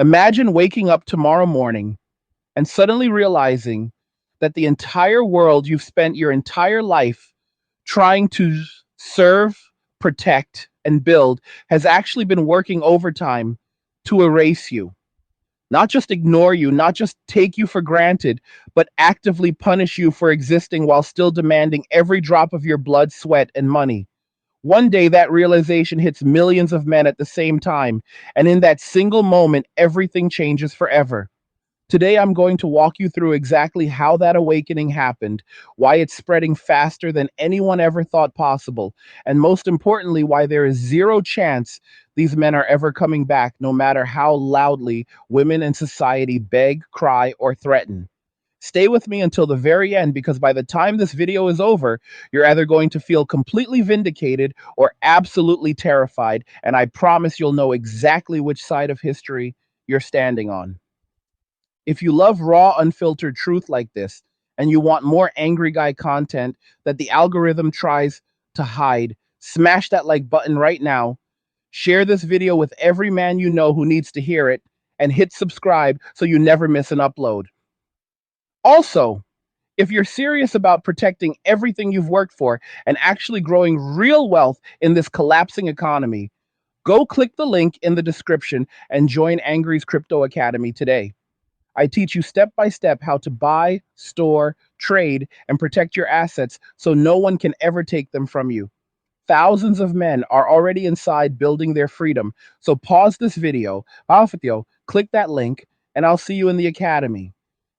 Imagine waking up tomorrow morning and suddenly realizing that the entire world you've spent your entire life trying to serve, protect, and build has actually been working overtime to erase you. Not just ignore you, not just take you for granted, but actively punish you for existing while still demanding every drop of your blood, sweat, and money. One day, that realization hits millions of men at the same time, and in that single moment, everything changes forever. Today, I'm going to walk you through exactly how that awakening happened, why it's spreading faster than anyone ever thought possible, and most importantly, why there is zero chance these men are ever coming back, no matter how loudly women in society beg, cry, or threaten. Stay with me until the very end because by the time this video is over, you're either going to feel completely vindicated or absolutely terrified, and I promise you'll know exactly which side of history you're standing on. If you love raw, unfiltered truth like this, and you want more angry guy content that the algorithm tries to hide, smash that like button right now. Share this video with every man you know who needs to hear it, and hit subscribe so you never miss an upload. Also, if you're serious about protecting everything you've worked for and actually growing real wealth in this collapsing economy, go click the link in the description and join Angry's Crypto Academy today. I teach you step by step how to buy, store, trade, and protect your assets so no one can ever take them from you. Thousands of men are already inside building their freedom. So pause this video, click that link, and I'll see you in the academy.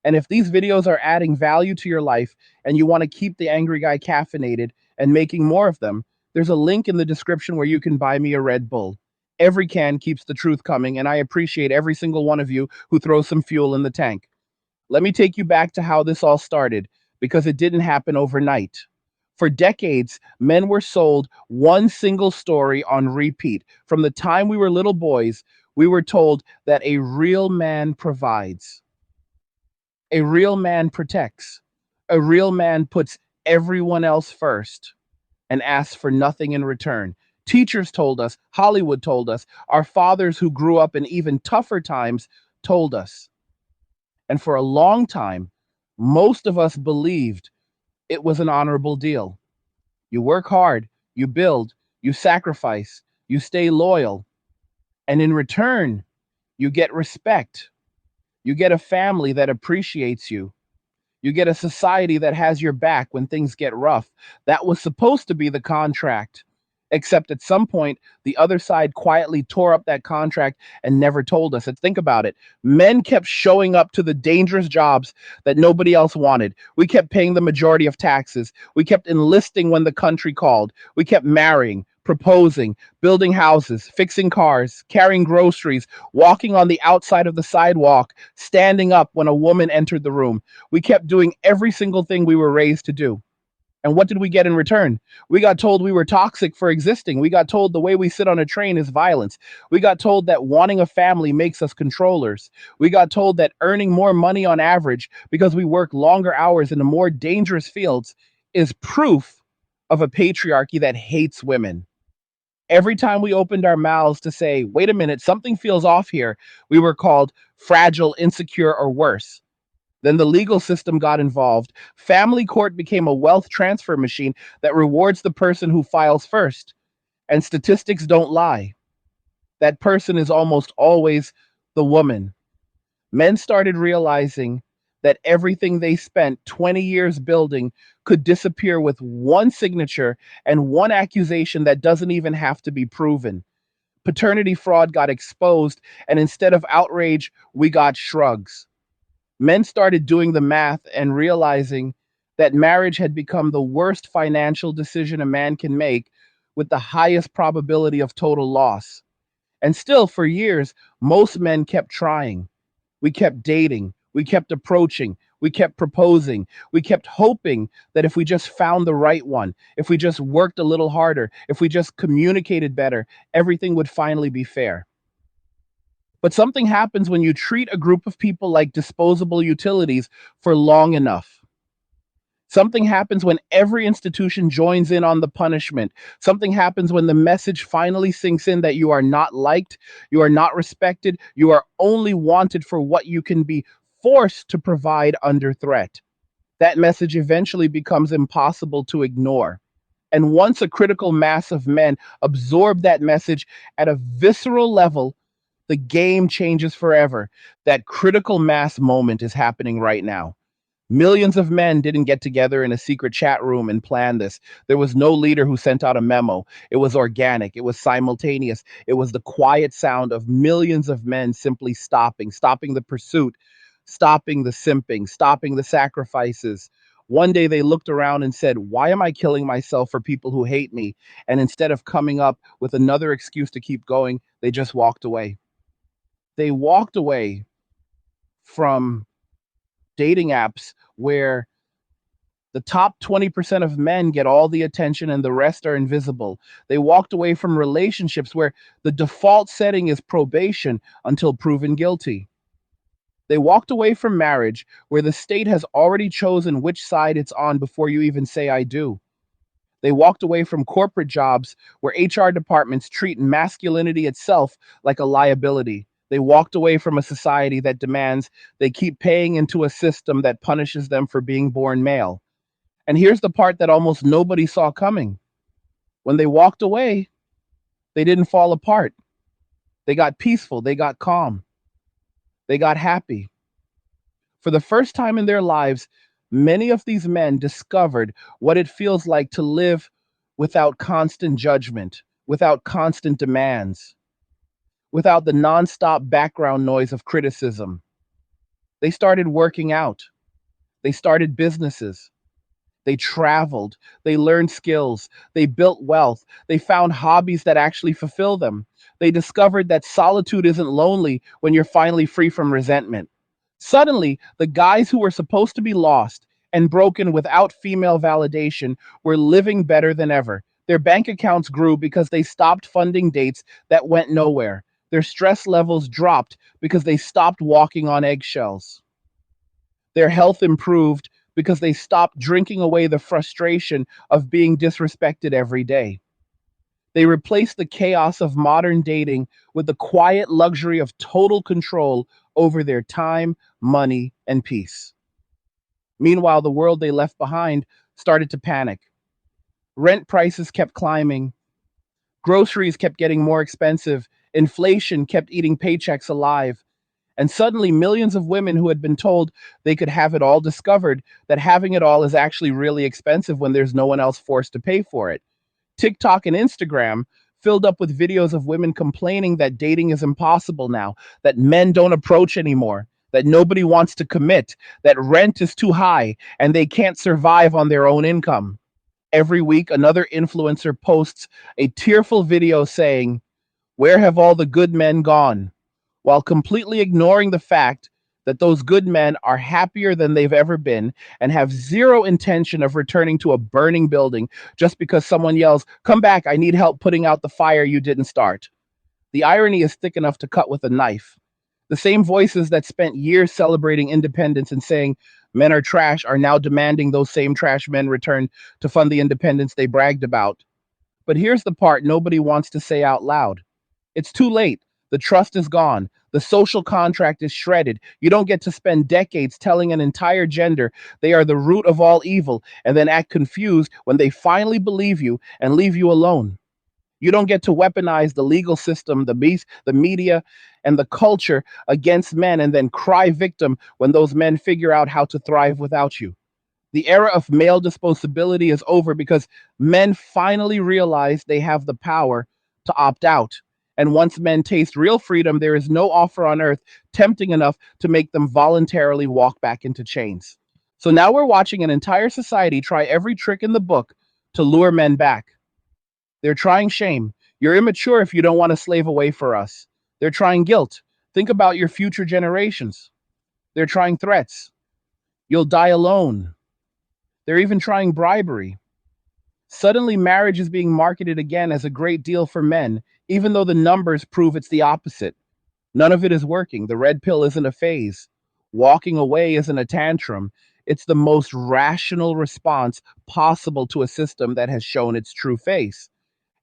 And if these videos are adding value to your life and you want to keep the angry guy caffeinated and making more of them, there's a link in the description where you can buy me a Red Bull. Every can keeps the truth coming, and I appreciate every single one of you who throws some fuel in the tank. Let me take you back to how this all started, because it didn't happen overnight. For decades, men were sold one single story on repeat. From the time we were little boys, we were told that a real man provides, a real man protects, a real man puts everyone else first and asks for nothing in return. Teachers told us, Hollywood told us, our fathers who grew up in even tougher times told us. And for a long time, most of us believed it was an honorable deal. You work hard, you build, you sacrifice, you stay loyal, and in return, you get respect. You get a family that appreciates you. You get a society that has your back when things get rough. That was supposed to be the contract. Except at some point, the other side quietly tore up that contract and never told us. And think about it. Men kept showing up to the dangerous jobs that nobody else wanted. We kept paying the majority of taxes. We kept enlisting when the country called. We kept marrying, proposing, building houses, fixing cars, carrying groceries, walking on the outside of the sidewalk, standing up when a woman entered the room. We kept doing every single thing we were raised to do. And what did we get in return? We got told we were toxic for existing. We got told the way we sit on a train is violence. We got told that wanting a family makes us controllers. We got told that earning more money on average because we work longer hours in the more dangerous fields is proof of a patriarchy that hates women. Every time we opened our mouths to say, wait a minute, something feels off here, we were called fragile, insecure, or worse. Then the legal system got involved. Family court became a wealth transfer machine that rewards the person who files first. And statistics don't lie. That person is almost always the woman. Men started realizing that everything they spent 20 years building could disappear with one signature and one accusation that doesn't even have to be proven. Paternity fraud got exposed, and instead of outrage, we got shrugs. Men started doing the math and realizing that marriage had become the worst financial decision a man can make with the highest probability of total loss. And still, for years, most men kept trying. We kept dating. We kept approaching. We kept proposing. We kept hoping that if we just found the right one, if we just worked a little harder, if we just communicated better, everything would finally be fair. But something happens when you treat a group of people like disposable utilities for long enough. Something happens when every institution joins in on the punishment. Something happens when the message finally sinks in that you are not liked, you are not respected, you are only wanted for what you can be forced to provide under threat. That message eventually becomes impossible to ignore. And once a critical mass of men absorb that message at a visceral level, the game changes forever. That critical mass moment is happening right now. Millions of men didn't get together in a secret chat room and plan this. There was no leader who sent out a memo. It was organic, it was simultaneous. It was the quiet sound of millions of men simply stopping the pursuit, stopping the simping, stopping the sacrifices. One day they looked around and said, "Why am I killing myself for people who hate me?" And instead of coming up with another excuse to keep going, they just walked away. They walked away from dating apps where the top 20% of men get all the attention and the rest are invisible. They walked away from relationships where the default setting is probation until proven guilty. They walked away from marriage where the state has already chosen which side it's on before you even say I do. They walked away from corporate jobs where HR departments treat masculinity itself like a liability. They walked away from a society that demands they keep paying into a system that punishes them for being born male. And here's the part that almost nobody saw coming. When they walked away, they didn't fall apart. They got peaceful, they got calm, they got happy. For the first time in their lives, many of these men discovered what it feels like to live without constant judgment, without constant demands, without the nonstop background noise of criticism. They started working out, they started businesses, they traveled, they learned skills, they built wealth, they found hobbies that actually fulfill them. They discovered that solitude isn't lonely when you're finally free from resentment. Suddenly, the guys who were supposed to be lost and broken without female validation were living better than ever. Their bank accounts grew because they stopped funding dates that went nowhere. Their stress levels dropped because they stopped walking on eggshells. Their health improved because they stopped drinking away the frustration of being disrespected every day. They replaced the chaos of modern dating with the quiet luxury of total control over their time, money, and peace. Meanwhile, the world they left behind started to panic. Rent prices kept climbing, groceries kept getting more expensive, inflation kept eating paychecks alive. And suddenly, millions of women who had been told they could have it all discovered that having it all is actually really expensive when there's no one else forced to pay for it. TikTok and Instagram filled up with videos of women complaining that dating is impossible now, that men don't approach anymore, that nobody wants to commit, that rent is too high, and they can't survive on their own income. Every week, another influencer posts a tearful video saying, "Where have all the good men gone?" while completely ignoring the fact that those good men are happier than they've ever been and have zero intention of returning to a burning building just because someone yells, "Come back, I need help putting out the fire you didn't start." The irony is thick enough to cut with a knife. The same voices that spent years celebrating independence and saying men are trash are now demanding those same trash men return to fund the independence they bragged about. But here's the part nobody wants to say out loud. It's too late. The trust is gone. The social contract is shredded. You don't get to spend decades telling an entire gender they are the root of all evil and then act confused when they finally believe you and leave you alone. You don't get to weaponize the legal system, the media, and the culture against men and then cry victim when those men figure out how to thrive without you. The era of male disposability is over because men finally realize they have the power to opt out. And once men taste real freedom, there is no offer on earth tempting enough to make them voluntarily walk back into chains. So now we're watching an entire society try every trick in the book to lure men back. They're trying shame. You're immature if you don't want to slave away for us. They're trying guilt. Think about your future generations. They're trying threats. You'll die alone. They're even trying bribery. Suddenly, marriage is being marketed again as a great deal for men, even though the numbers prove it's the opposite. None of it is working. The red pill isn't a phase. Walking away isn't a tantrum. It's the most rational response possible to a system that has shown its true face.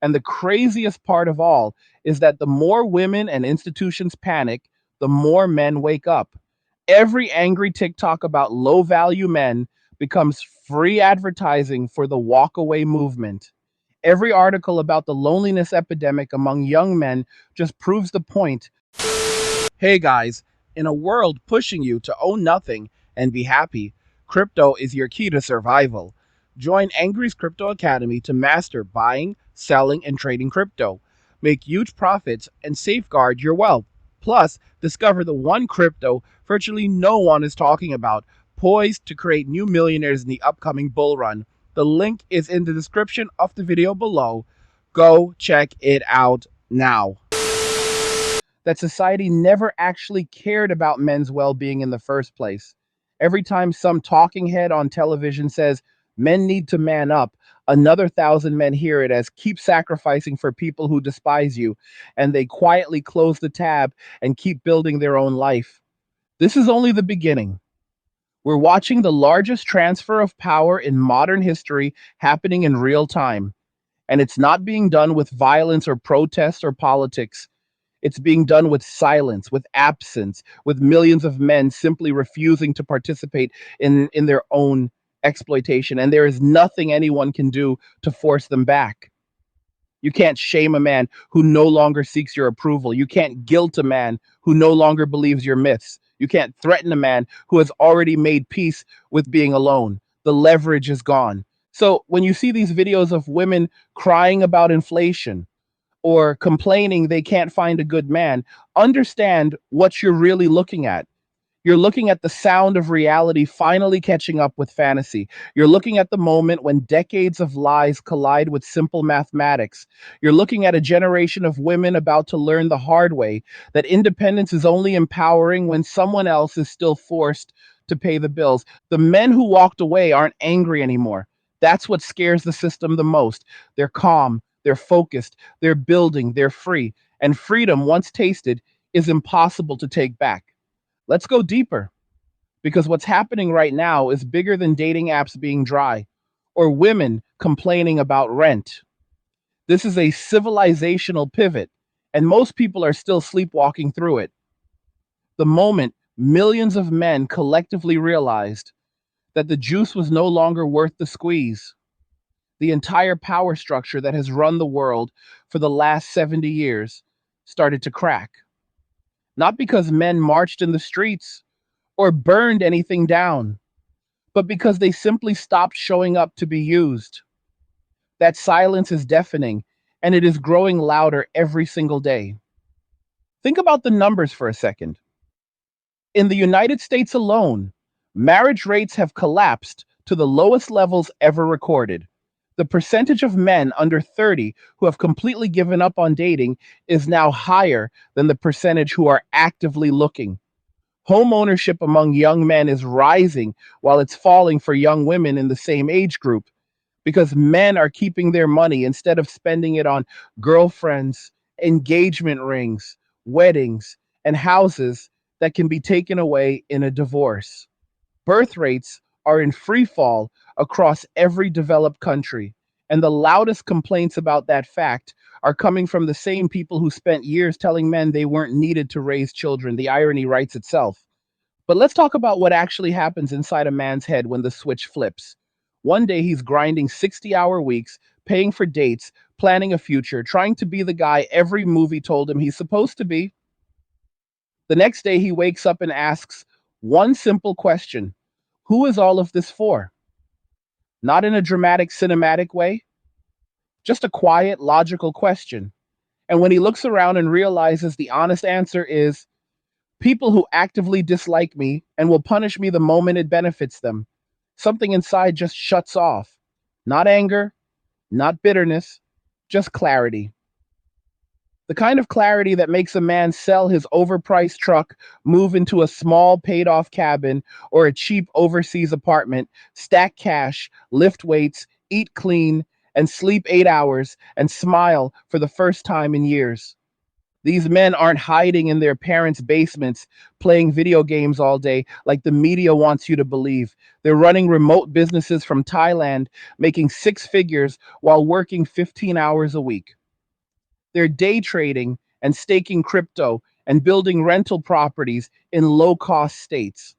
And the craziest part of all is that the more women and institutions panic, the more men wake up. Every angry TikTok about low value men becomes free advertising for the walkaway movement. Every article about the loneliness epidemic among young men just proves the point. Hey guys, in a world pushing you to own nothing and be happy, crypto is your key to survival. Join Angry's Crypto Academy to master buying, selling, and trading crypto. Make huge profits and safeguard your wealth. Plus, discover the one crypto virtually no one is talking about, poised to create new millionaires in the upcoming bull run. The link is in the description of the video below. Go check it out now. That society never actually cared about men's well being in the first place. Every time some talking head on television says men need to man up, another thousand men hear it as keep sacrificing for people who despise you, and they quietly close the tab and keep building their own life. This is only the beginning. We're watching the largest transfer of power in modern history happening in real time, and it's not being done with violence or protest or politics. It's being done with silence, with absence, with millions of men simply refusing to participate in their own exploitation. And there is nothing anyone can do to force them back. You can't shame a man who no longer seeks your approval. You can't guilt a man who no longer believes your myths. You can't threaten a man who has already made peace with being alone. The leverage is gone. So when you see these videos of women crying about inflation, or complaining they can't find a good man, understand what you're really looking at. You're looking at the sound of reality finally catching up with fantasy. You're looking at the moment when decades of lies collide with simple mathematics. You're looking at a generation of women about to learn the hard way that independence is only empowering when someone else is still forced to pay the bills. The men who walked away aren't angry anymore. That's what scares the system the most. They're calm, they're focused, they're building, they're free. And freedom, once tasted, is impossible to take back. Let's go deeper, because what's happening right now is bigger than dating apps being dry or women complaining about rent. This is a civilizational pivot, and most people are still sleepwalking through it. The moment millions of men collectively realized that the juice was no longer worth the squeeze, the entire power structure that has run the world for the last 70 years started to crack. Not because men marched in the streets or burned anything down, but because they simply stopped showing up to be used. That silence is deafening, and it is growing louder every single day. Think about the numbers for a second. In the United States alone, marriage rates have collapsed to the lowest levels ever recorded. The percentage of men under 30 who have completely given up on dating is now higher than the percentage who are actively looking. Home ownership among young men is rising while it's falling for young women in the same age group, because men are keeping their money instead of spending it on girlfriends, engagement rings, weddings, and houses that can be taken away in a divorce. Birth rates are in free fall across every developed country, and the loudest complaints about that fact are coming from the same people who spent years telling men they weren't needed to raise children. The irony writes itself. But let's talk about what actually happens inside a man's head when the switch flips. One day he's grinding 60-hour weeks, paying for dates, planning a future, trying to be the guy every movie told him he's supposed to be. The next day he wakes up and asks one simple question: who is all of this for? Not in a dramatic, cinematic way, just a quiet, logical question. And when he looks around and realizes the honest answer is people who actively dislike me and will punish me the moment it benefits them, something inside just shuts off. Not anger, not bitterness, just clarity. The kind of clarity that makes a man sell his overpriced truck, move into a small paid off cabin or a cheap overseas apartment, stack cash, lift weights, eat clean, and sleep 8 hours and smile for the first time in years. These men aren't hiding in their parents' basements playing video games all day like the media wants you to believe. They're running remote businesses from Thailand, making six figures while working 15 hours a week. They're day trading and staking crypto and building rental properties in low cost states.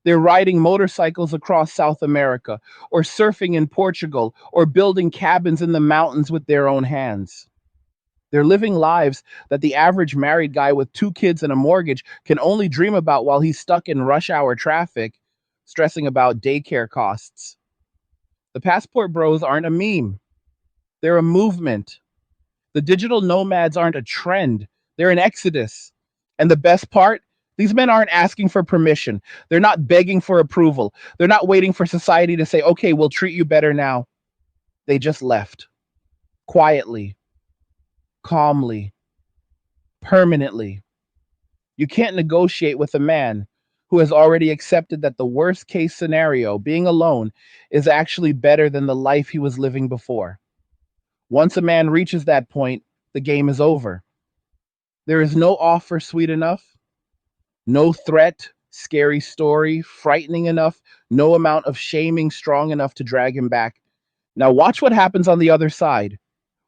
They're riding motorcycles across South America or surfing in Portugal or building cabins in the mountains with their own hands. They're living lives that the average married guy with two kids and a mortgage can only dream about while he's stuck in rush hour traffic, stressing about daycare costs. The passport bros aren't a meme, they're a movement. The digital nomads aren't a trend, they're an exodus. And the best part, these men aren't asking for permission. They're not begging for approval. They're not waiting for society to say, okay, we'll treat you better now. They just left quietly, calmly, permanently. You can't negotiate with a man who has already accepted that the worst case scenario, being alone, is actually better than the life he was living before. Once a man reaches that point, the game is over. There is no offer sweet enough, no threat, scary story, frightening enough, no amount of shaming strong enough to drag him back. Now, watch what happens on the other side.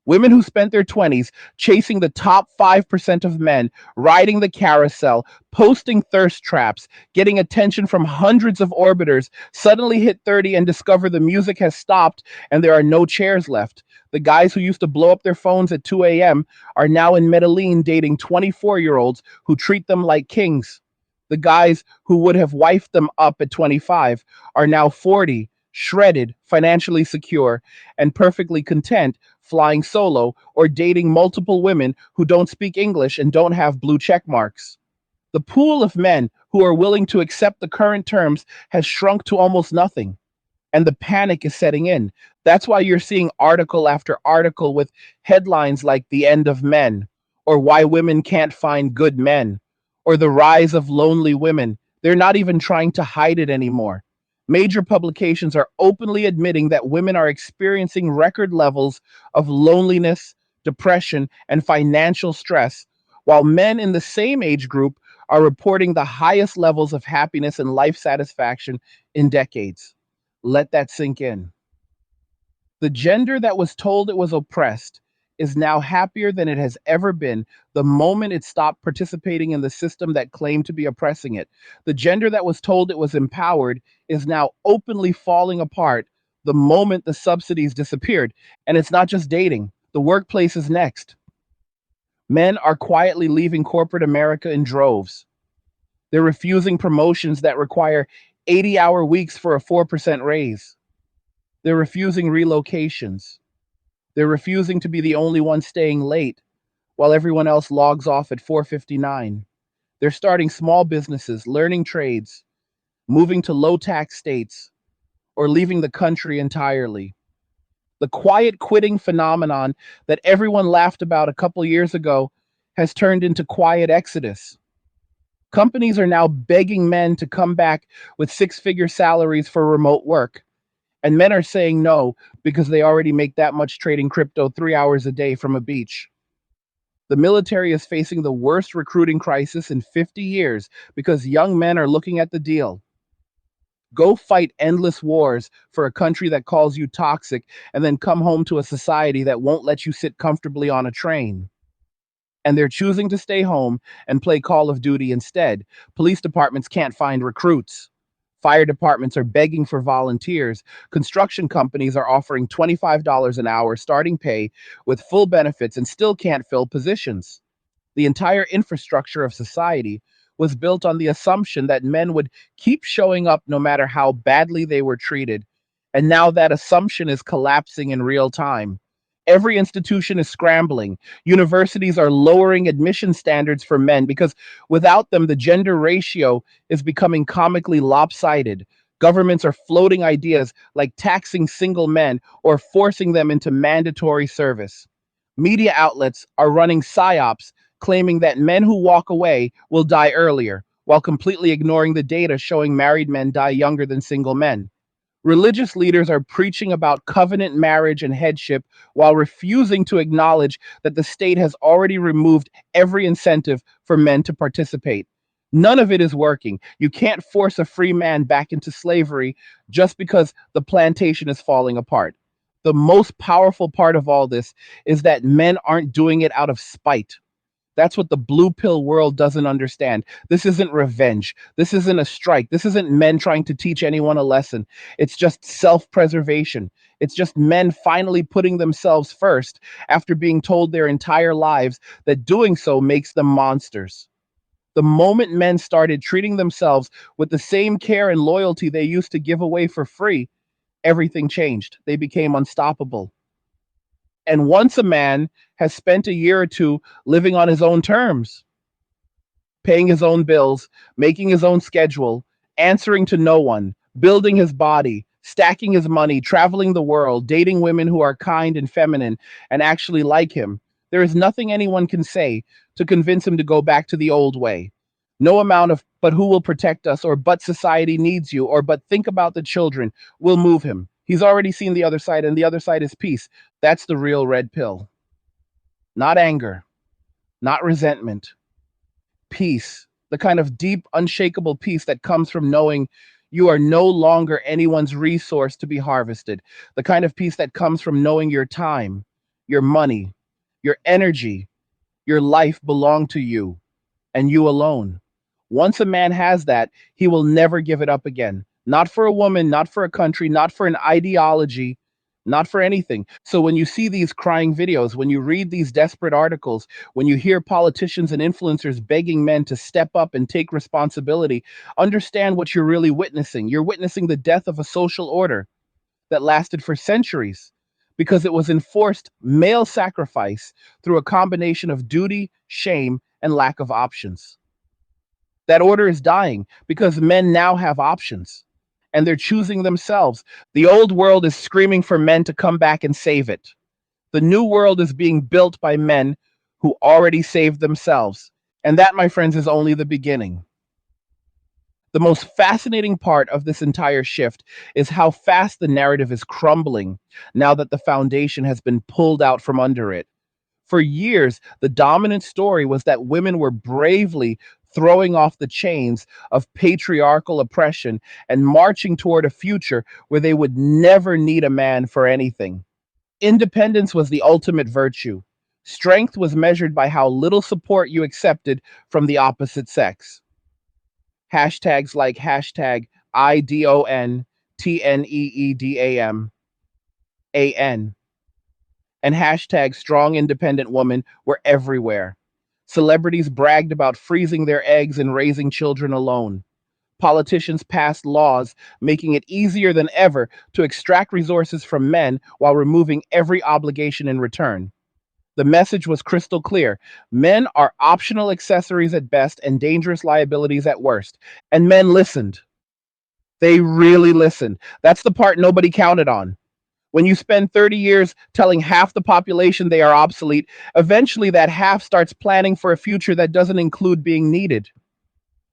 Women who spent their 20s chasing the top 5% of men, riding the carousel, posting thirst traps, getting attention from hundreds of orbiters, suddenly hit 30 and discover the music has stopped and there are no chairs left. The guys who used to blow up their phones at 2 a.m. are now in Medellin dating 24-year-olds who treat them like kings. The guys who would have wifed them up at 25 are now 40, shredded, financially secure, and perfectly content flying solo or dating multiple women who don't speak English and don't have blue check marks. The pool of men who are willing to accept the current terms has shrunk to almost nothing, and the panic is setting in. That's why you're seeing article after article with headlines like The End of Men, or Why Women Can't Find Good Men, or The Rise of Lonely Women. They're not even trying to hide it anymore. Major publications are openly admitting that women are experiencing record levels of loneliness, depression, and financial stress, while men in the same age group are reporting the highest levels of happiness and life satisfaction in decades. Let that sink in. The gender that was told it was oppressed is now happier than it has ever been the moment it stopped participating in the system that claimed to be oppressing it. The gender that was told it was empowered is now openly falling apart the moment the subsidies disappeared. And it's not just dating, the workplace is next. Men are quietly leaving corporate America in droves. They're refusing promotions that require 80-hour weeks for a 4% raise. They're refusing relocations. They're refusing to be the only one staying late while everyone else logs off at 4:59. They're starting small businesses, learning trades, moving to low tax states, or leaving the country entirely. The quiet quitting phenomenon that everyone laughed about a couple years ago has turned into quiet exodus. Companies are now begging men to come back with six-figure salaries for remote work. And men are saying no because they already make that much trading crypto 3 hours a day from a beach. The military is facing the worst recruiting crisis in 50 years because young men are looking at the deal. Go fight endless wars for a country that calls you toxic and then come home to a society that won't let you sit comfortably on a train. And they're choosing to stay home and play Call of Duty instead. Police departments can't find recruits. Fire departments are begging for volunteers. Construction companies are offering $25 an hour starting pay with full benefits and still can't fill positions. The entire infrastructure of society was built on the assumption that men would keep showing up no matter how badly they were treated. And now that assumption is collapsing in real time. Every institution is scrambling. Universities are lowering admission standards for men because without them, the gender ratio is becoming comically lopsided. Governments are floating ideas like taxing single men or forcing them into mandatory service. Media outlets are running psyops claiming that men who walk away will die earlier, while completely ignoring the data showing married men die younger than single men. Religious leaders are preaching about covenant marriage and headship while refusing to acknowledge that the state has already removed every incentive for men to participate. None of it is working. You can't force a free man back into slavery just because the plantation is falling apart. The most powerful part of all this is that men aren't doing it out of spite. That's what the blue pill world doesn't understand. This isn't revenge. This isn't a strike. This isn't men trying to teach anyone a lesson. It's just self preservation. It's just men finally putting themselves first after being told their entire lives that doing so makes them monsters. The moment men started treating themselves with the same care and loyalty they used to give away for free, everything changed. They became unstoppable. And once a man has spent a year or two living on his own terms, paying his own bills, making his own schedule, answering to no one, building his body, stacking his money, traveling the world, dating women who are kind and feminine and actually like him, there is nothing anyone can say to convince him to go back to the old way. No amount of, but who will protect us, or but society needs you, or but think about the children will move him. He's already seen the other side, and the other side is peace. That's the real red pill. Not anger, not resentment, peace, the kind of deep, unshakable peace that comes from knowing you are no longer anyone's resource to be harvested, the kind of peace that comes from knowing your time, your money, your energy, your life belong to you and you alone. Once a man has that, he will never give it up again. Not for a woman, not for a country, not for an ideology, not for anything. So when you see these crying videos, when you read these desperate articles, when you hear politicians and influencers begging men to step up and take responsibility, understand what you're really witnessing. You're witnessing the death of a social order that lasted for centuries because it was enforced male sacrifice through a combination of duty, shame, and lack of options. That order is dying because men now have options and they're choosing themselves. The old world is screaming for men to come back and save it. The new world is being built by men who already saved themselves. And that, my friends, is only the beginning. The most fascinating part of this entire shift is how fast the narrative is crumbling now that the foundation has been pulled out from under it. For years, the dominant story was that women were bravely throwing off the chains of patriarchal oppression and marching toward a future where they would never need a man for anything. Independence was the ultimate virtue. Strength was measured by how little support you accepted from the opposite sex. Hashtags like hashtag IDONTNEEDAMAN and hashtag strong independent woman were everywhere. Celebrities bragged about freezing their eggs and raising children alone. Politicians passed laws making it easier than ever to extract resources from men while removing every obligation in return. The message was crystal clear. Men are optional accessories at best and dangerous liabilities at worst. And men listened. They really listened. That's the part nobody counted on. When you spend 30 years telling half the population they are obsolete, eventually that half starts planning for a future that doesn't include being needed.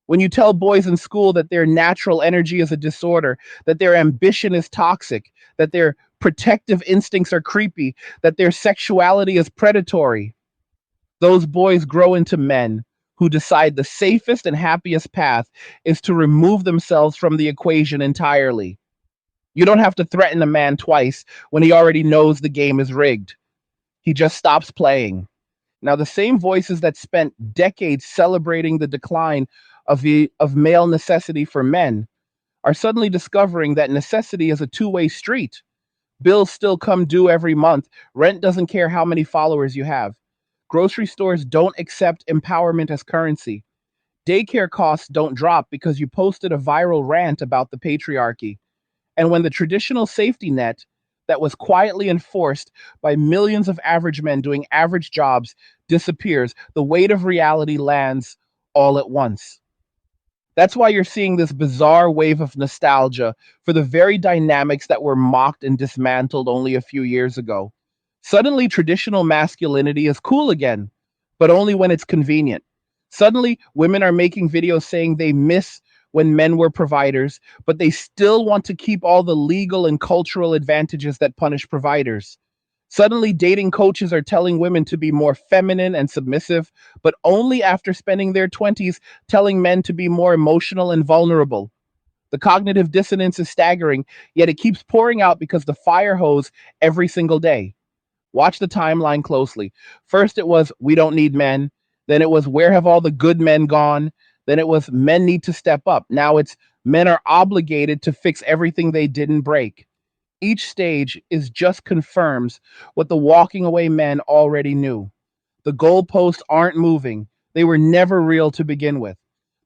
When you tell boys in school that their natural energy is a disorder, that their ambition is toxic, that their protective instincts are creepy, that their sexuality is predatory, those boys grow into men who decide the safest and happiest path is to remove themselves from the equation entirely. You don't have to threaten a man twice when he already knows the game is rigged. He just stops playing. Now, the same voices that spent decades celebrating the decline of male necessity for men are suddenly discovering that necessity is a two-way street. Bills still come due every month. Rent doesn't care how many followers you have. Grocery stores don't accept empowerment as currency. Daycare costs don't drop because you posted a viral rant about the patriarchy. And when the traditional safety net that was quietly enforced by millions of average men doing average jobs disappears, the weight of reality lands all at once. That's why you're seeing this bizarre wave of nostalgia for the very dynamics that were mocked and dismantled only a few years ago. Suddenly, traditional masculinity is cool again, but only when it's convenient. Suddenly, women are making videos saying they miss when men were providers, but they still want to keep all the legal and cultural advantages that punish providers. Suddenly, dating coaches are telling women to be more feminine and submissive, but only after spending their 20s telling men to be more emotional and vulnerable. The cognitive dissonance is staggering, yet it keeps pouring out because the fire hose every single day. Watch the timeline closely. First, it was, we don't need men. Then it was, where have all the good men gone? Then it was, men need to step up. Now it's, men are obligated to fix everything they didn't break. Each stage is just confirms what the walking away men already knew. The goalposts aren't moving. They were never real to begin with.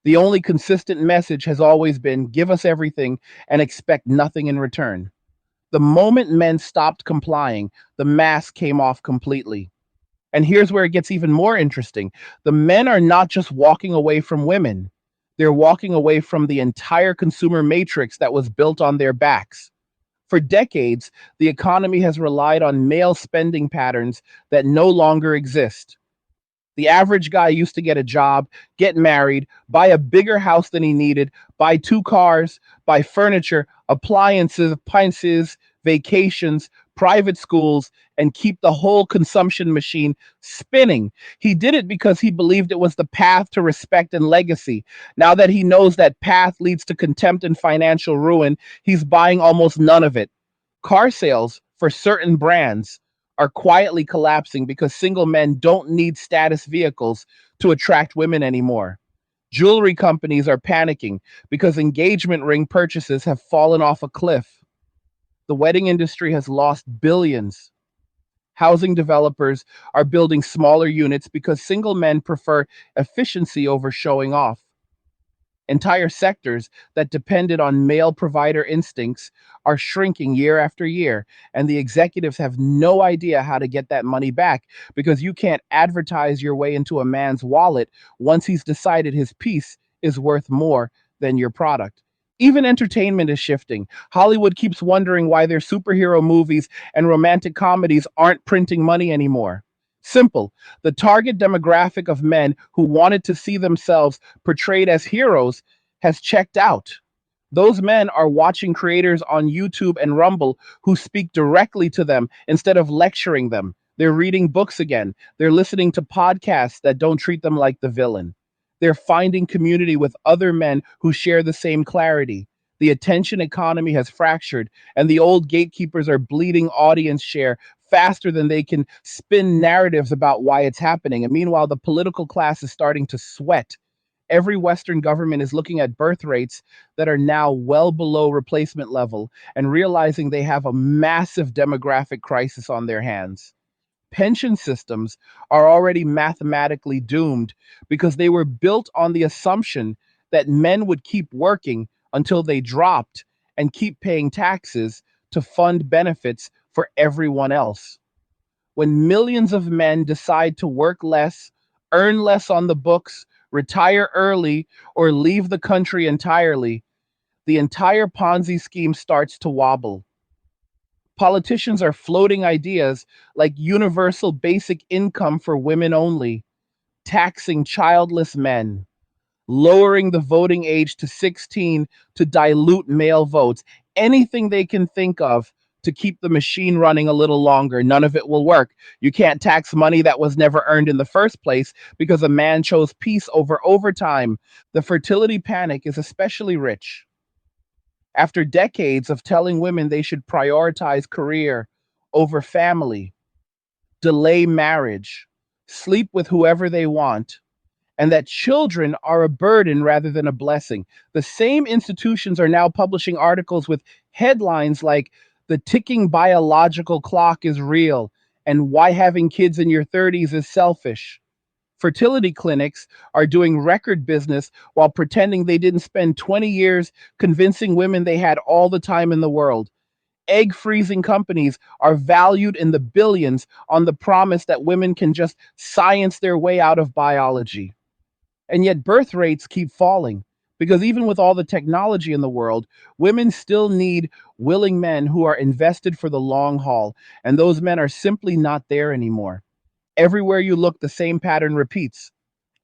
The only consistent message has always been, give us everything and expect nothing in return. The moment men stopped complying, the mask came off completely. And here's where it gets even more interesting. The men are not just walking away from women, they're walking away from the entire consumer matrix that was built on their backs. For decades, the economy has relied on male spending patterns that no longer exist. The average guy used to get a job, get married, buy a bigger house than he needed, buy two cars, buy furniture, appliances, vacations, private schools, and keep the whole consumption machine spinning. He did it because he believed it was the path to respect and legacy. Now that he knows that path leads to contempt and financial ruin, he's buying almost none of it. Car sales for certain brands are quietly collapsing because single men don't need status vehicles to attract women anymore. Jewelry companies are panicking because engagement ring purchases have fallen off a cliff. The wedding industry has lost billions. Housing developers are building smaller units because single men prefer efficiency over showing off. Entire sectors that depended on male provider instincts are shrinking year after year, and the executives have no idea how to get that money back because you can't advertise your way into a man's wallet once he's decided his piece is worth more than your product. Even entertainment is shifting. Hollywood keeps wondering why their superhero movies and romantic comedies aren't printing money anymore. Simple. The target demographic of men who wanted to see themselves portrayed as heroes has checked out. Those men are watching creators on YouTube and Rumble who speak directly to them instead of lecturing them. They're reading books again. They're listening to podcasts that don't treat them like the villain. They're finding community with other men who share the same clarity. The attention economy has fractured, and the old gatekeepers are bleeding audience share faster than they can spin narratives about why it's happening. And meanwhile, the political class is starting to sweat. Every Western government is looking at birth rates that are now well below replacement level and realizing they have a massive demographic crisis on their hands. Pension systems are already mathematically doomed because they were built on the assumption that men would keep working until they dropped and keep paying taxes to fund benefits for everyone else. When millions of men decide to work less, earn less on the books, retire early, or leave the country entirely, the entire Ponzi scheme starts to wobble. Politicians are floating ideas like universal basic income for women only, taxing childless men, lowering the voting age to 16 to dilute male votes, anything they can think of to keep the machine running a little longer. None of it will work. You can't tax money that was never earned in the first place because a man chose peace over overtime. The fertility panic is especially rich. After decades of telling women they should prioritize career over family, delay marriage, sleep with whoever they want, and that children are a burden rather than a blessing. The same institutions are now publishing articles with headlines like, the ticking biological clock is real, and why having kids in your 30s is selfish. Fertility clinics are doing record business while pretending they didn't spend 20 years convincing women they had all the time in the world. Egg freezing companies are valued in the billions on the promise that women can just science their way out of biology. And yet birth rates keep falling because even with all the technology in the world, women still need willing men who are invested for the long haul, and those men are simply not there anymore. Everywhere you look, the same pattern repeats.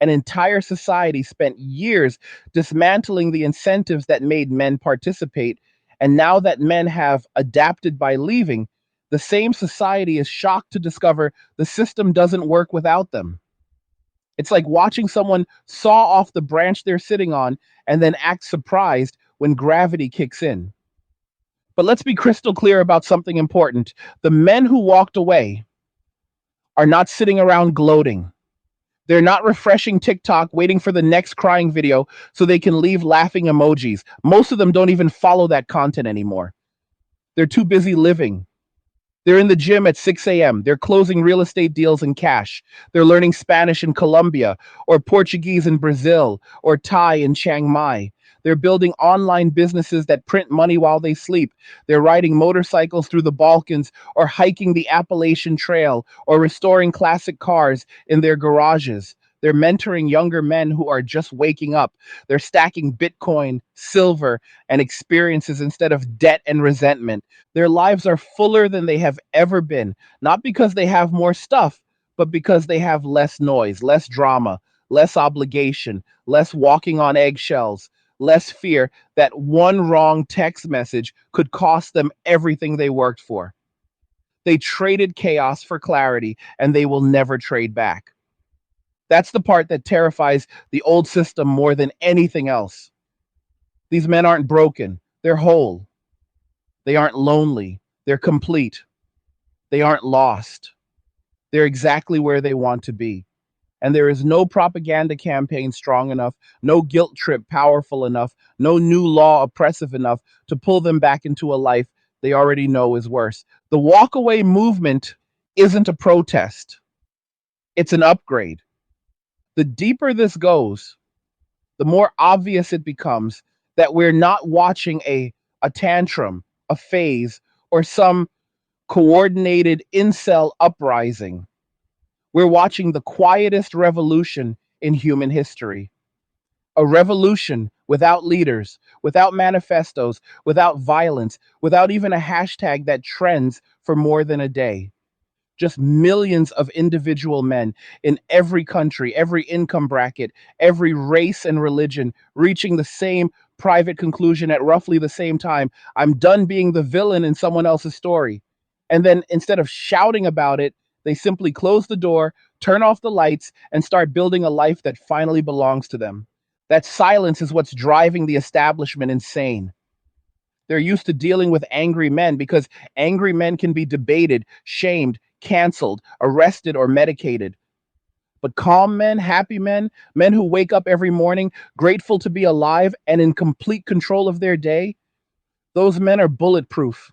An entire society spent years dismantling the incentives that made men participate. And now that men have adapted by leaving, the same society is shocked to discover the system doesn't work without them. It's like watching someone saw off the branch they're sitting on and then act surprised when gravity kicks in. But let's be crystal clear about something important. The men who walked away are not sitting around gloating. They're not refreshing TikTok, waiting for the next crying video so they can leave laughing emojis. Most of them don't even follow that content anymore. They're too busy living. They're in the gym at 6 a.m. They're closing real estate deals in cash. They're learning Spanish in Colombia, or Portuguese in Brazil, or Thai in Chiang Mai. They're building online businesses that print money while they sleep. They're riding motorcycles through the Balkans, or hiking the Appalachian Trail, or restoring classic cars in their garages. They're mentoring younger men who are just waking up. They're stacking Bitcoin, silver, and experiences instead of debt and resentment. Their lives are fuller than they have ever been, not because they have more stuff, but because they have less noise, less drama, less obligation, less walking on eggshells, less fear that one wrong text message could cost them everything they worked for. They traded chaos for clarity, and they will never trade back. That's the part that terrifies the old system more than anything else. These men aren't broken, they're whole. They aren't lonely, they're complete. They aren't lost. They're exactly where they want to be. And there is no propaganda campaign strong enough, no guilt trip powerful enough, no new law oppressive enough to pull them back into a life they already know is worse. The walkaway movement isn't a protest, it's an upgrade. The deeper this goes, the more obvious it becomes that we're not watching a tantrum, a phase, or some coordinated incel uprising. We're watching the quietest revolution in human history. A revolution without leaders, without manifestos, without violence, without even a hashtag that trends for more than a day. Just millions of individual men in every country, every income bracket, every race and religion reaching the same private conclusion at roughly the same time. I'm done being the villain in someone else's story. And then instead of shouting about it, they simply close the door, turn off the lights, and start building a life that finally belongs to them. That silence is what's driving the establishment insane. They're used to dealing with angry men because angry men can be debated, shamed, canceled, arrested, or medicated. But calm men, happy men, men who wake up every morning grateful to be alive and in complete control of their day, those men are bulletproof.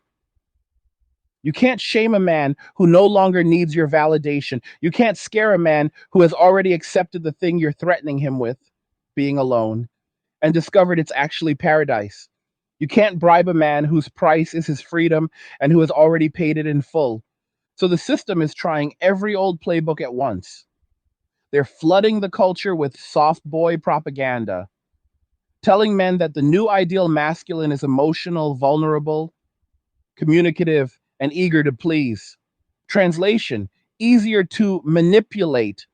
You can't shame a man who no longer needs your validation. You can't scare a man who has already accepted the thing you're threatening him with, being alone, and discovered it's actually paradise. You can't bribe a man whose price is his freedom and who has already paid it in full. So the system is trying every old playbook at once. They're flooding the culture with soft boy propaganda, telling men that the new ideal masculine is emotional, vulnerable, communicative, and eager to please. Translation, easier to manipulate.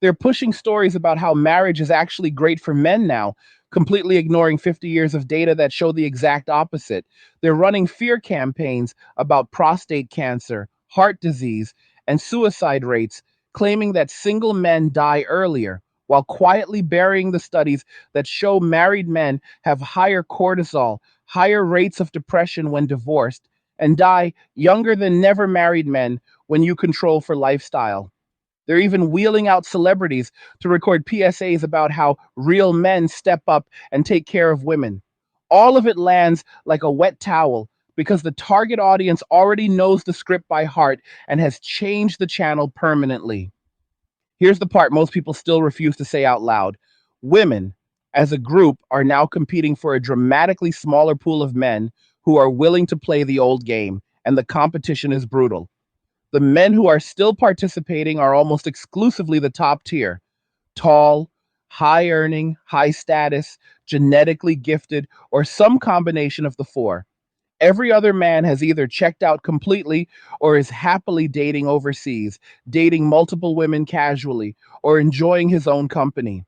They're pushing stories about how marriage is actually great for men now, completely ignoring 50 years of data that show the exact opposite. They're running fear campaigns about prostate cancer, heart disease, and suicide rates, claiming that single men die earlier, while quietly burying the studies that show married men have higher cortisol, higher rates of depression when divorced, and die younger than never married men when you control for lifestyle. They're even wheeling out celebrities to record PSAs about how real men step up and take care of women. All of it lands like a wet towel because the target audience already knows the script by heart and has changed the channel permanently. Here's the part most people still refuse to say out loud. Women, as a group, are now competing for a dramatically smaller pool of men who are willing to play the old game, and the competition is brutal. The men who are still participating are almost exclusively the top tier: tall, high earning, high status, genetically gifted, or some combination of the four. Every other man has either checked out completely or is happily dating overseas, dating multiple women casually, or enjoying his own company.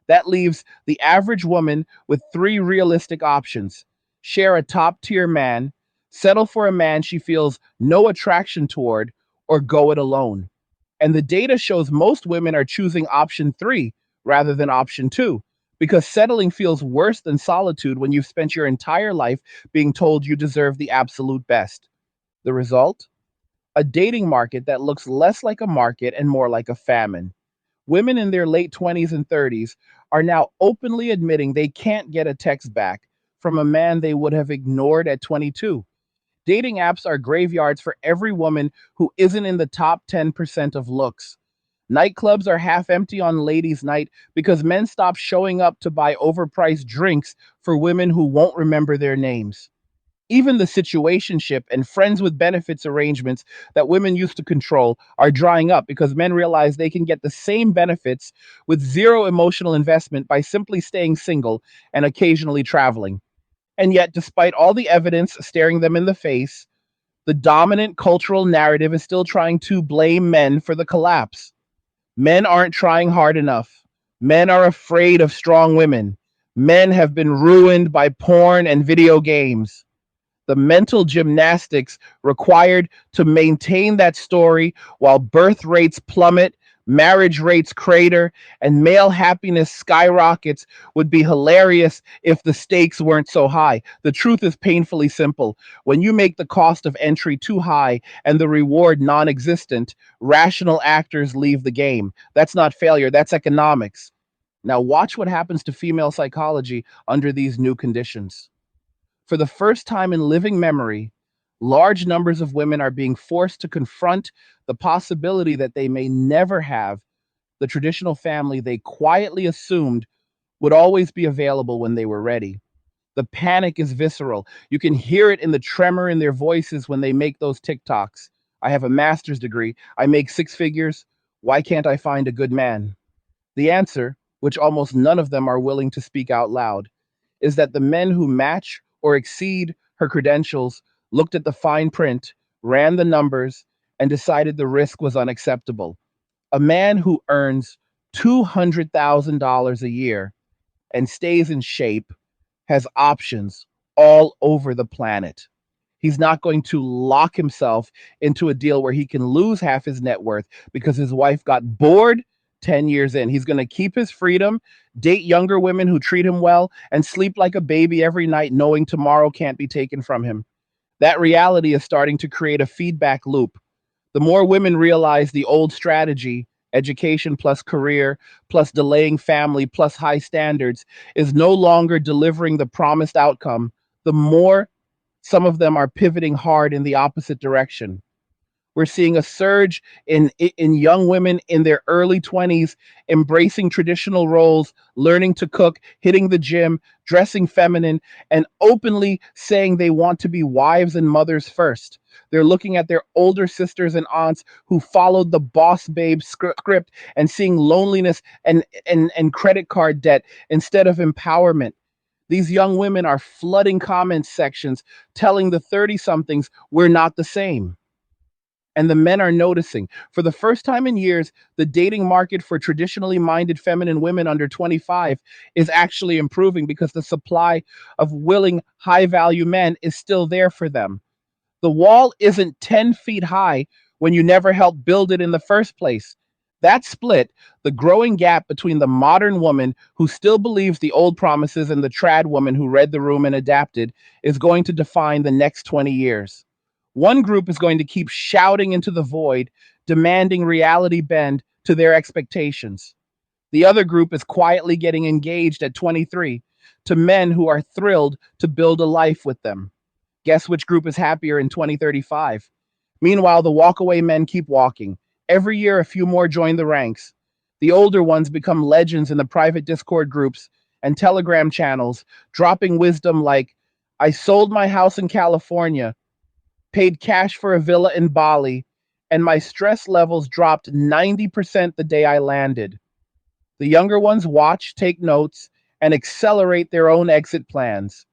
That leaves the average woman with three realistic options: share a top tier man, settle for a man she feels no attraction toward, or go it alone. And the data shows most women are choosing option three rather than option two, because settling feels worse than solitude when you've spent your entire life being told you deserve the absolute best. The result? A dating market that looks less like a market and more like a famine. Women in their late 20s and 30s are now openly admitting they can't get a text back from a man they would have ignored at 22. Dating apps are graveyards for every woman who isn't in the top 10% of looks. Nightclubs are half empty on ladies' night because men stop showing up to buy overpriced drinks for women who won't remember their names. Even the situationship and friends with benefits arrangements that women used to control are drying up because men realize they can get the same benefits with zero emotional investment by simply staying single and occasionally traveling. And yet, despite all the evidence staring them in the face, the dominant cultural narrative is still trying to blame men for the collapse. Men aren't trying hard enough. Men are afraid of strong women. Men have been ruined by porn and video games. The mental gymnastics required to maintain that story while birth rates plummet, marriage rates crater, and male happiness skyrockets would be hilarious if the stakes weren't so high. The truth is painfully simple. When you make the cost of entry too high and the reward non existent, rational actors leave the game. That's not failure, that's economics. Now, watch what happens to female psychology under these new conditions. For the first time in living memory, large numbers of women are being forced to confront the possibility that they may never have the traditional family they quietly assumed would always be available when they were ready. The panic is visceral. You can hear it in the tremor in their voices when they make those TikToks. I have a master's degree. I make six figures. Why can't I find a good man? The answer, which almost none of them are willing to speak out loud, is that the men who match or exceed her credentials looked at the fine print, ran the numbers, and decided the risk was unacceptable. A man who earns $200,000 a year and stays in shape has options all over the planet. He's not going to lock himself into a deal where he can lose half his net worth because his wife got bored 10 years in. He's going to keep his freedom, date younger women who treat him well, and sleep like a baby every night, knowing tomorrow can't be taken from him. That reality is starting to create a feedback loop. The more women realize the old strategy, education plus career, plus delaying family, plus high standards, is no longer delivering the promised outcome, the more some of them are pivoting hard in the opposite direction. We're seeing a surge in young women in their early 20s embracing traditional roles, learning to cook, hitting the gym, dressing feminine, and openly saying they want to be wives and mothers first. They're looking at their older sisters and aunts who followed the boss babe script and seeing loneliness and credit card debt instead of empowerment. These young women are flooding comment sections telling the 30 somethings we're not the same. And the men are noticing. For the first time in years, the dating market for traditionally minded feminine women under 25 is actually improving because the supply of willing, high value men is still there for them. The wall isn't 10 feet high when you never helped build it in the first place. That split, the growing gap between the modern woman who still believes the old promises and the trad woman who read the room and adapted, is going to define the next 20 years. One group is going to keep shouting into the void, demanding reality bend to their expectations. The other group is quietly getting engaged at 23 to men who are thrilled to build a life with them. Guess which group is happier in 2035? Meanwhile, the walkaway men keep walking. Every year, a few more join the ranks. The older ones become legends in the private Discord groups and Telegram channels, dropping wisdom like, I sold my house in California, paid cash for a villa in Bali, and my stress levels dropped 90% the day I landed. The younger ones watch, take notes, and accelerate their own exit plans.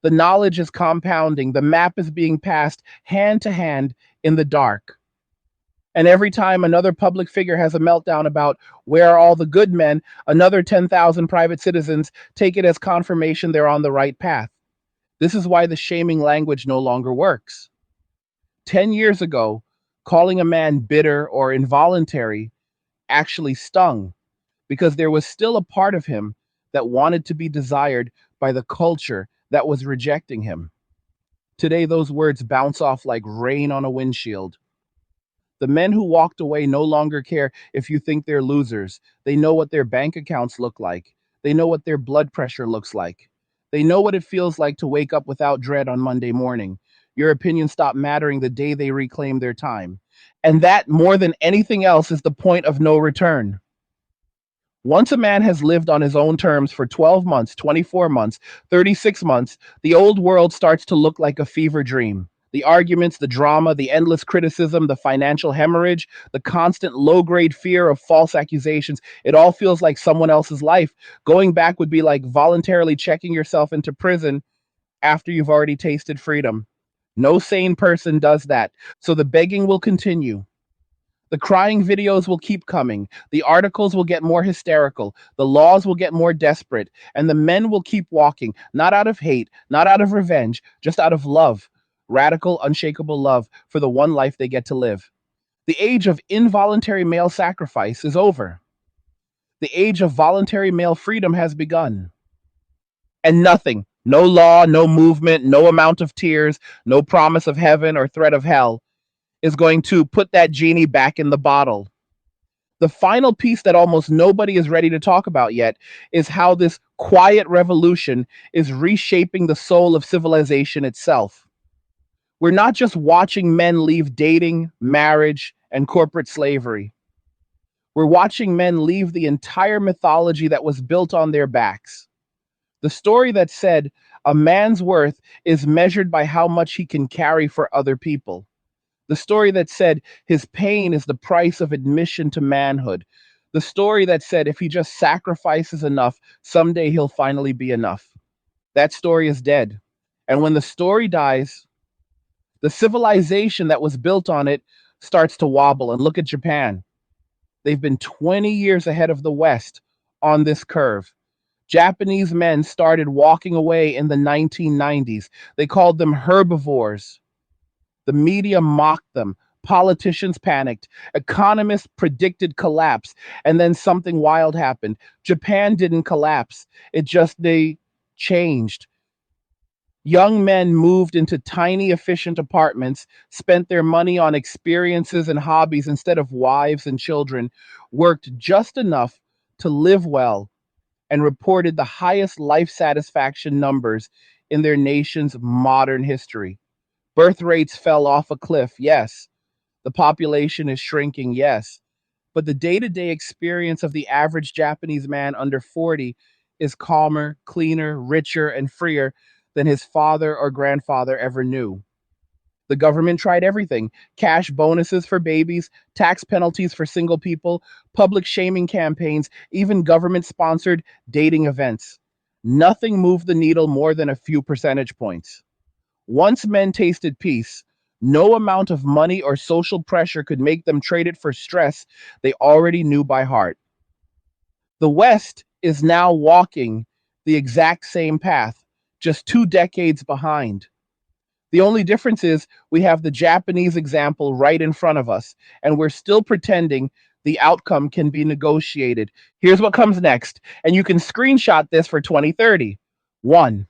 The knowledge is compounding. The map is being passed hand to hand in the dark. And every time another public figure has a meltdown about where are all the good men, another 10,000 private citizens take it as confirmation they're on the right path. This is why the shaming language no longer works. 10 years ago, calling a man bitter or involuntary actually stung because there was still a part of him that wanted to be desired by the culture that was rejecting him. Today, those words bounce off like rain on a windshield. The men who walked away no longer care if you think they're losers. They know what their bank accounts look like. They know what their blood pressure looks like. They know what it feels like to wake up without dread on Monday morning. Your opinion stopped mattering the day they reclaim their time. And that, more than anything else, is the point of no return. Once a man has lived on his own terms for 12 months, 24 months, 36 months, the old world starts to look like a fever dream. The arguments, the drama, the endless criticism, the financial hemorrhage, the constant low grade fear of false accusations, it all feels like someone else's life. Going back would be like voluntarily checking yourself into prison after you've already tasted freedom. No sane person does that. So the begging will continue. The crying videos will keep coming. The articles will get more hysterical. The laws will get more desperate. And the men will keep walking, not out of hate, not out of revenge, just out of love. Radical, unshakable love for the one life they get to live. The age of involuntary male sacrifice is over. The age of voluntary male freedom has begun. And nothing, no law, no movement, no amount of tears, no promise of heaven or threat of hell is going to put that genie back in the bottle. The final piece that almost nobody is ready to talk about yet is how this quiet revolution is reshaping the soul of civilization itself. We're not just watching men leave dating, marriage, and corporate slavery. We're watching men leave the entire mythology that was built on their backs. The story that said a man's worth is measured by how much he can carry for other people. The story that said his pain is the price of admission to manhood. The story that said if he just sacrifices enough, someday he'll finally be enough. That story is dead. And when the story dies, the civilization that was built on it starts to wobble. And look at Japan. They've been 20 years ahead of the West on this curve. Japanese men started walking away in the 1990s. They called them herbivores. The media mocked them. Politicians panicked. Economists predicted collapse. And then something wild happened. Japan didn't collapse. They changed. Young men moved into tiny, efficient apartments, spent their money on experiences and hobbies instead of wives and children, worked just enough to live well, and reported the highest life satisfaction numbers in their nation's modern history. Birth rates fell off a cliff, yes. The population is shrinking, yes. But the day to day experience of the average Japanese man under 40 is calmer, cleaner, richer, and freer than his father or grandfather ever knew. The government tried everything: cash bonuses for babies, tax penalties for single people, public shaming campaigns, even government sponsored dating events. Nothing moved the needle more than a few percentage points. Once men tasted peace, no amount of money or social pressure could make them trade it for stress they already knew by heart. The West is now walking the exact same path, just 2 decades behind. The only difference is we have the Japanese example right in front of us, and we're still pretending the outcome can be negotiated. Here's what comes next, and you can screenshot this for 2030. 1.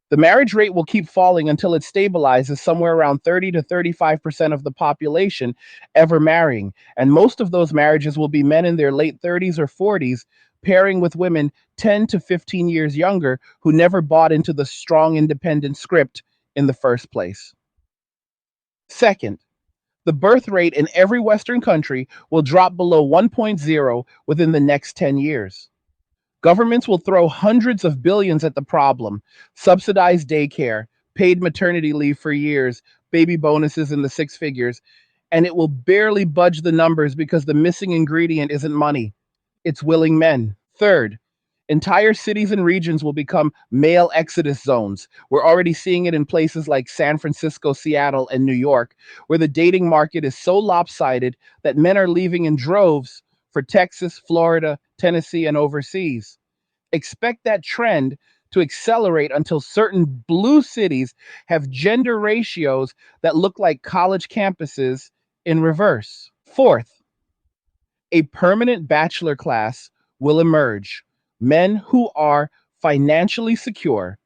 The marriage rate will keep falling until it stabilizes somewhere around 30 to 35% of the population ever marrying. And most of those marriages will be men in their late 30s or 40s pairing with women 10 to 15 years younger who never bought into the strong independent script in the first place. Second, the birth rate in every Western country will drop below 1.0 within the next 10 years. Governments will throw hundreds of billions at the problem: subsidized daycare, paid maternity leave for years, baby bonuses in the six figures, and it will barely budge the numbers because the missing ingredient isn't money, it's willing men. Third, Entire cities and regions will become male exodus zones. We're already seeing it in places like San Francisco, Seattle, and New York, where the dating market is so lopsided that men are leaving in droves for Texas, Florida, Tennessee, and overseas. Expect that trend to accelerate until certain blue cities have gender ratios that look like college campuses in reverse. Fourth, a permanent bachelor class will emerge. Men who are financially secure,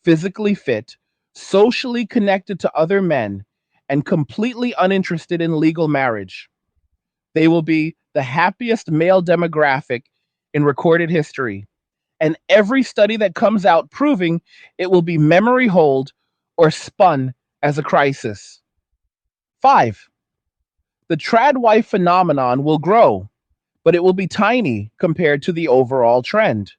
physically fit, socially connected to other men, and completely uninterested in legal marriage. They will be the happiest male demographic in recorded history. And every study that comes out proving it will be memory hold or spun as a crisis. Five, the trad wife phenomenon will grow, but it will be tiny compared to the overall trend.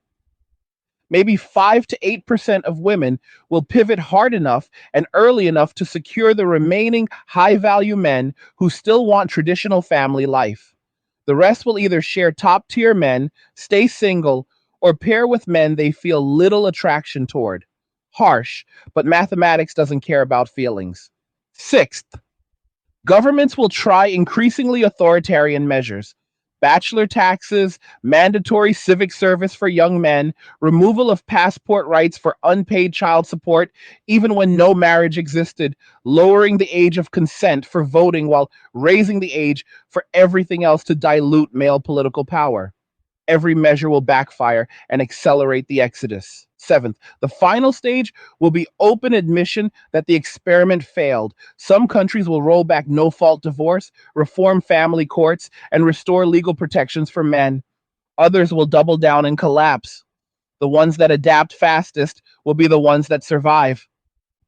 Maybe 5 to 8% of women will pivot hard enough and early enough to secure the remaining high value men who still want traditional family life. The rest will either share top tier men, stay single, or pair with men they feel little attraction toward. Harsh, but mathematics doesn't care about feelings. Sixth, governments will try increasingly authoritarian measures. Bachelor taxes, mandatory civic service for young men, removal of passport rights for unpaid child support, even when no marriage existed, lowering the age of consent for voting while raising the age for everything else to dilute male political power. Every measure will backfire and accelerate the exodus. Seventh, the final stage will be open admission that the experiment failed. Some countries will roll back no fault divorce, reform family courts, and restore legal protections for men. Others will double down and collapse. The ones that adapt fastest will be the ones that survive.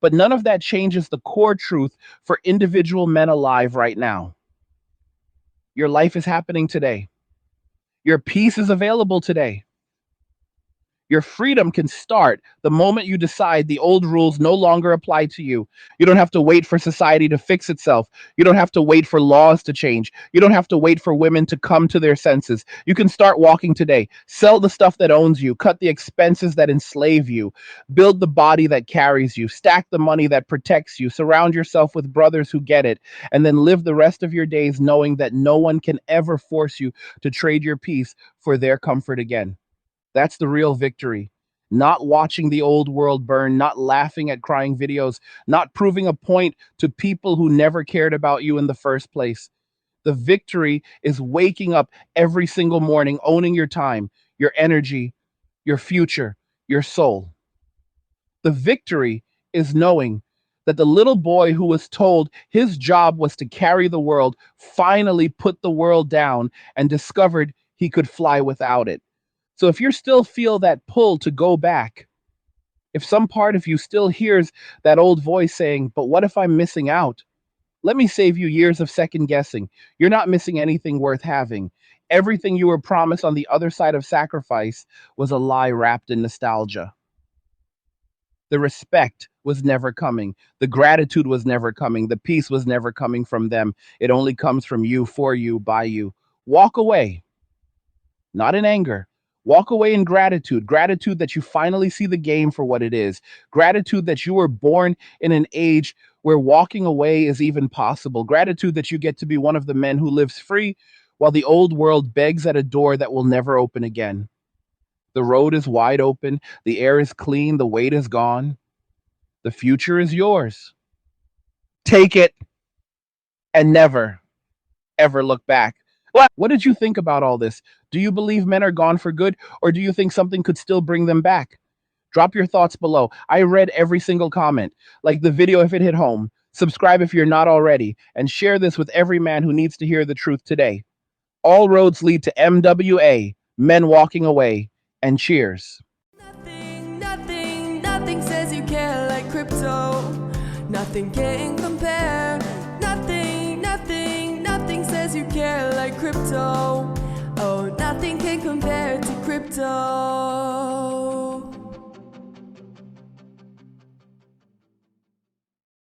But none of that changes the core truth for individual men alive right now. Your life is happening today. Your peace is available today. Your freedom can start the moment you decide the old rules no longer apply to you. You don't have to wait for society to fix itself. You don't have to wait for laws to change. You don't have to wait for women to come to their senses. You can start walking today. Sell the stuff that owns you. Cut the expenses that enslave you. Build the body that carries you. Stack the money that protects you. Surround yourself with brothers who get it. And then live the rest of your days knowing that no one can ever force you to trade your peace for their comfort again. That's the real victory. Not watching the old world burn, not laughing at crying videos, not proving a point to people who never cared about you in the first place. The victory is waking up every single morning, owning your time, your energy, your future, your soul. The victory is knowing that the little boy who was told his job was to carry the world finally put the world down and discovered he could fly without it. So if you still feel that pull to go back, if some part of you still hears that old voice saying, but what if I'm missing out? Let me save you years of second guessing. You're not missing anything worth having. Everything you were promised on the other side of sacrifice was a lie wrapped in nostalgia. The respect was never coming. The gratitude was never coming. The peace was never coming from them. It only comes from you, for you, by you. Walk away, not in anger. Walk away in gratitude, gratitude that you finally see the game for what it is, gratitude that you were born in an age where walking away is even possible, gratitude that you get to be one of the men who lives free while the old world begs at a door that will never open again. The road is wide open, the air is clean, the weight is gone. The future is yours. Take it and never, ever look back. What did you think about all this? Do you believe men are gone for good, or do you think something could still bring them back? Drop your thoughts below. I read every single comment. Like the video if it hit home. Subscribe if you're not already, and share this with every man who needs to hear the truth today. All roads lead to MWA, men walking away, and cheers. Nothing says you care like crypto. Nothing can compare. Nothing says you care like crypto. Oh, nothing can compare to crypto.